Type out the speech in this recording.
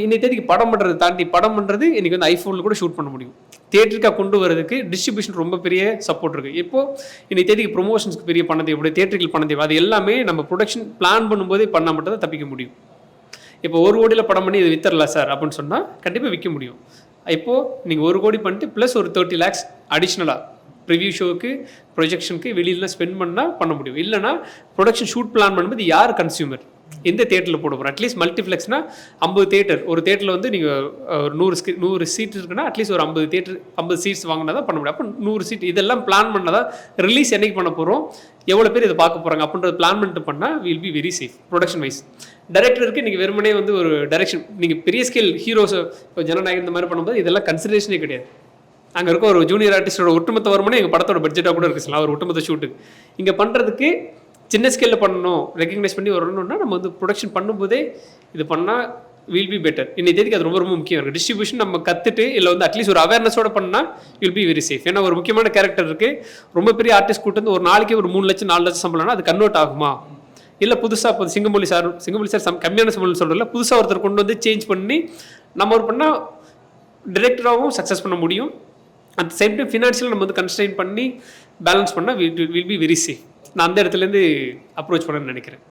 இன்னைக்கு தேதிக்கு படம் பண்ணுறதை தாண்டி படம் பண்ணுறது இன்றைக்கி வந்து ஐஃபோனில் கூட ஷூட் பண்ண முடியும். தியேட்டருக்காக கொண்டு வரதுக்கு டிஸ்ட்ரிபியூஷன் ரொம்ப பெரிய சப்போர்ட் இருக்குது. இப்போது இன்னைக்கு தேதிக்கு ப்ரொமோஷன்ஸ்க்கு பெரிய பணம் தேவை, தியேட்டருக்கு பணம் தேவை. அது எல்லாமே நம்ம ப்ரொடக்ஷன் பிளான் பண்ணும்போதே பண்ணால் மட்டும் தான் தப்பிக்க முடியும். இப்போ 1 கோடியில் படம் பண்ணி இது வித்தரலாம் சார் அப்படின்னு சொன்னால் கண்டிப்பாக விற்க முடியும். இப்போது நீங்கள் 1 கோடி பண்ணிட்டு ப்ளஸ் ஒரு 30 lakhs அடிஷ்னலாக ப்ரிவியூ ஷோவுக்கு ப்ரொஜெக்ஷனுக்கு வெளியிலாம் ஸ்பெண்ட் பண்ணால் பண்ண முடியும். இல்லைனா ப்ரொடக்ஷன் ஷூட் பிளான் பண்ணும்போது யார் கன்சியூமர், எந்த தேட்டரில் போட போகிறோம். அட்லீஸ்ட் மல்டிப்ளெக்ஸ்னால் 50 தேட்டர், ஒரு தேட்டரில் வந்து நீங்கள் 100 சீட் இருக்குன்னா அட்லீஸ்ட் ஒரு 50 தேட்டர் 50 சீட்ஸ் வாங்கினா தான் பண்ண முடியும். அப்போ 100 சீட் இதெல்லாம் பிளான் பண்ணால் தான் ரிலீஸ் என்னைக்கு பண்ண போகிறோம், எவ்வளோ பேர் இதை பார்க்க போகிறாங்க அப்படின்றது பிளான் பண்ணிட்டு பண்ணால் will be very safe production wise. டைரக்டருக்கு நீங்கள் வெறுமனே வந்து ஒரு டைரக்ஷன் நீங்கள் பெரிய ஸ்கேல் ஹீரோஸ் இப்போ ஜனநாயகம் இந்த மாதிரி பண்ணும்போது இதெல்லாம் கன்சிடரேஷனே கிடையாது. அங்கே இருக்க ஒரு ஜூனியர் ஆர்டிஸ்டோட ஒட்டுமொத்த வருமானம் எங்கள் படத்தோட பட்ஜெட்டாக கூட இருக்குங்களா, ஒரு ஒட்டுமொத்த ஷூட்டுக்கு. இங்கே பண்ணுறதுக்கு சின்ன ஸ்கேலில் பண்ணணும், ரெகக்னைஸ் பண்ணி வரணும்னா நம்ம வந்து ப்ரொடக்ஷன் பண்ணும்போதே இது பண்ணால் வில் பி பெட்டர். இன்னைக்கு தேதிக்கு அது ரொம்ப ரொம்ப முக்கியம் இருக்குது. டிஸ்ட்ரிபியூஷன் நம்ம கற்றுட்டு இல்லை வந்து அட்லீஸ்ட் ஒரு அவேர்னஸோட பண்ணால் வில் பி வெரி சேஃப். ஏன்னா ஒரு முக்கியமான கேரக்டர் இருக்குது, ரொம்ப பெரிய ஆர்டிஸ்ட் கூட்டு வந்து ஒரு நாளைக்கு ஒரு 3 லட்சம் 4 லட்சம் சம்பளம்னா அது கன்வெர்ட் ஆகுமா, இல்லை புதுசாக இப்போ சிங்கமொழி சார் கம்மியான சம்பளம் சொல்கிறல புதுசாக ஒருத்தர் கொண்டு வந்து சேஞ்ச் பண்ணி நம்ம ஒரு பண்ணால் டிரெக்டராகவும் சக்ஸஸ் பண்ண முடியும். அட் சேம் டைம் ஃபினான்ஷியல் நம்ம வந்து கன்ஸ்ட்ரெயின் பண்ணி பேலன்ஸ் பண்ணால் வில் பி வெரி சேஃப். நான் அந்த இடத்துலேருந்து அப்ரோச் பண்ணணும்னு நினைக்கிறேன்.